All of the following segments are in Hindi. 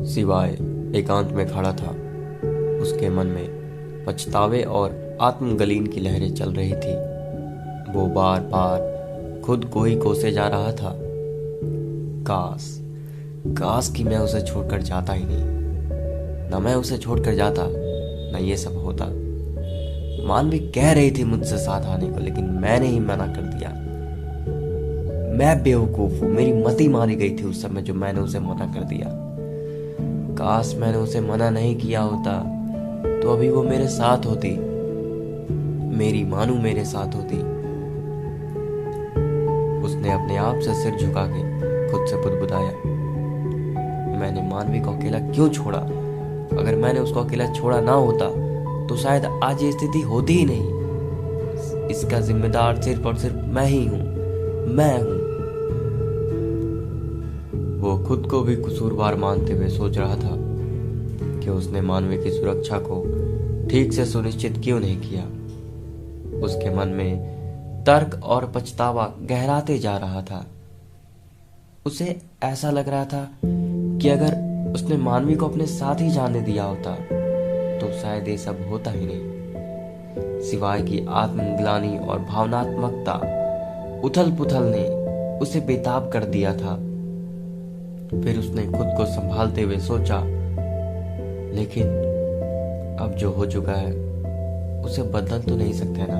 सिवाय एकांत में खड़ा था। उसके मन में पछतावे और आत्मगलीन की लहरें चल रही थी। वो बार बार खुद को ही कोसे जा रहा था। काश काश कि मैं उसे छोड़कर जाता ही नहीं। न मैं उसे छोड़कर जाता न ये सब होता। मानवी कह रही थी मुझसे साथ आने को, लेकिन मैंने ही मना कर दिया। मैं बेवकूफ हूं, मेरी मति मारी गई थी उस समय जो मैंने उसे मना कर दिया। काश मैंने उसे मना नहीं किया होता तो अभी वो मेरे साथ होती, मेरी मानू मेरे साथ होती। उसने अपने आप से सिर झुका के खुद से बुदबुदाया, मैंने मानवी को अकेला क्यों छोड़ा? अगर मैंने उसको अकेला छोड़ा ना होता तो शायद आज ये स्थिति होती ही नहीं। इसका जिम्मेदार सिर्फ और सिर्फ मैं ही हूं, मैं हूं। वो खुद को भी कसूरवार मानते हुए सोच रहा था कि उसने मानवी की सुरक्षा को ठीक से सुनिश्चित क्यों नहीं किया। उसके मन में तर्क और पछतावा गहराते जा रहा था। उसे ऐसा लग रहा था कि अगर उसने मानवी को अपने साथ ही जाने दिया होता तो शायद ये सब होता ही नहीं। सिवाय की आत्मग्लानि और भावनात्मकता उथल पुथल ने उसे बेताब कर दिया था। फिर उसने खुद को संभालते हुए सोचा, लेकिन अब जो हो चुका है उसे बदल तो नहीं सकते ना।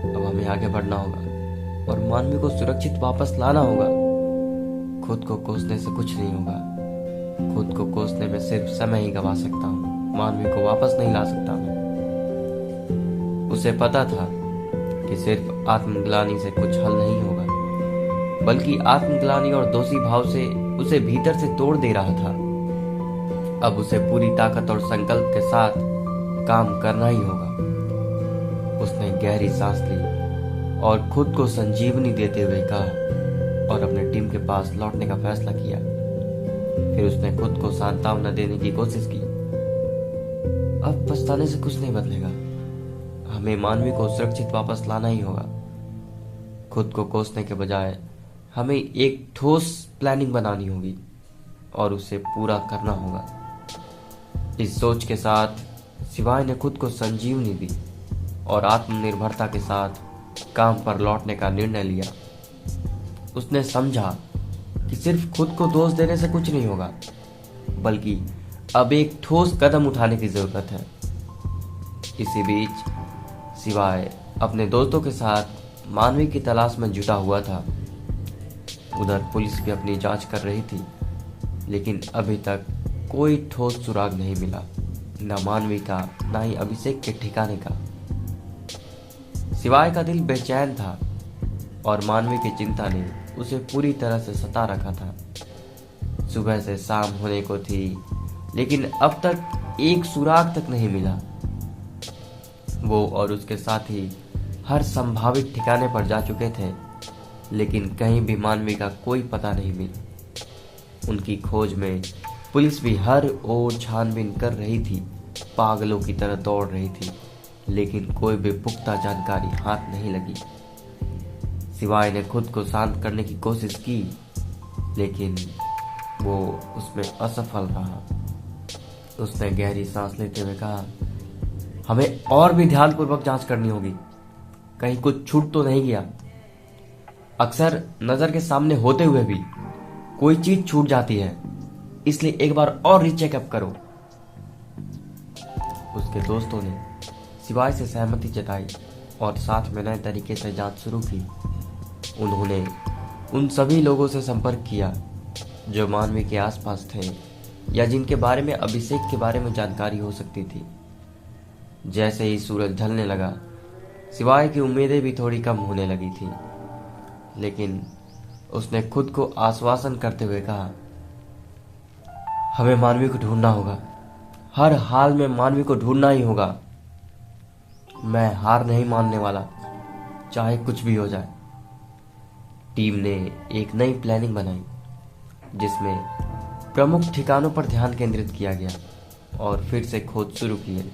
अब हमें आगे बढ़ना होगा और मानवी को सुरक्षित वापस लाना होगा। खुद को कोसने से कुछ नहीं होगा। खुद को कोसने में सिर्फ समय ही गवा सकता हूँ, मानवी को वापस नहीं ला सकता मैं। उसे पता था कि सिर्फ आत्मग्लानि से कुछ हल नहीं होगा, बल्कि आत्मग्लानि और दोषी भाव से उसे भीतर से तोड़ दे रहा था। अब उसे पूरी ताकत और संकल्प के साथ काम करना ही होगा। उसने गहरी सांस ली और खुद को संजीवनी देते हुए कहा और अपने टीम के पास लौटने का फैसला किया। फिर उसने खुद को सांत्वना देने की कोशिश की। अब पछताने से कुछ नहीं बदलेगा। हमें मानवी को सुरक्षित वापस लाना ही होगा। खुद को कोसने के बजाय हमें एक ठोस प्लानिंग बनानी होगी और उसे पूरा करना होगा। इस सोच के साथ सिवाय ने खुद को संजीवनी दी और आत्मनिर्भरता के साथ काम पर लौटने का निर्णय लिया। उसने समझा कि सिर्फ खुद को दोष देने से कुछ नहीं होगा, बल्कि अब एक ठोस कदम उठाने की जरूरत है। इसी बीच सिवाय अपने दोस्तों के साथ मानवी की तलाश में जुटा हुआ था। उधर पुलिस भी अपनी जांच कर रही थी, लेकिन अभी तक कोई ठोस सुराग नहीं मिला, न मानवी का न ही अभिषेक के ठिकाने का। सिवाय का दिल बेचैन था और मानवी की चिंता ने उसे पूरी तरह से सता रखा था। सुबह से शाम होने को थी, लेकिन अब तक एक सुराग तक नहीं मिला। वो और उसके साथी हर संभावित ठिकाने पर जा चुके थे, लेकिन कहीं भी मानवी का कोई पता नहीं मिला। उनकी खोज में पुलिस भी हर ओर छानबीन कर रही थी, पागलों की तरह दौड़ रही थी, लेकिन कोई भी पुख्ता जानकारी हाथ नहीं लगी। सिवाय ने खुद को शांत करने की कोशिश की, लेकिन वो उसमें असफल रहा। उसने गहरी सांस लेते हुए कहा, हमें और भी ध्यानपूर्वक जांच करनी होगी, कहीं कुछ छूट तो नहीं गया। अक्सर नजर के सामने होते हुए भी कोई चीज छूट जाती है, इसलिए एक बार और रीचेकअप करो। उसके दोस्तों ने सिवाय से सहमति जताई और साथ में नए तरीके से जांच शुरू की। उन्होंने उन सभी लोगों से संपर्क किया जो मानवी के आसपास थे या जिनके बारे में अभिषेक के बारे में जानकारी हो सकती थी। जैसे ही सूरज ढलने लगा, सिवाय की उम्मीदें भी थोड़ी कम होने लगी थी, लेकिन उसने खुद को आश्वासन करते हुए कहा, हमें मानवी को ढूंढना होगा, हर हाल में मानवी को ढूंढना ही होगा। मैं हार नहीं मानने वाला, चाहे कुछ भी हो जाए। टीम ने एक नई प्लानिंग बनाई, जिसमें प्रमुख ठिकानों पर ध्यान केंद्रित किया गया और फिर से खोज शुरू की गई।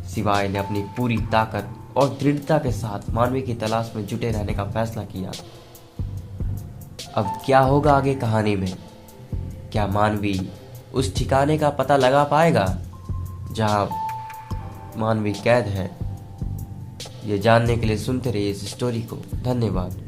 सिवाय ने अपनी पूरी ताकत और दृढ़ता के साथ मानवी की तलाश में जुटे रहने का फैसला किया। अब क्या होगा आगे कहानी में? क्या मानवी उस ठिकाने का पता लगा पाएगा जहां मानवी कैद है? ये जानने के लिए सुनते रहिए इस स्टोरी को। धन्यवाद।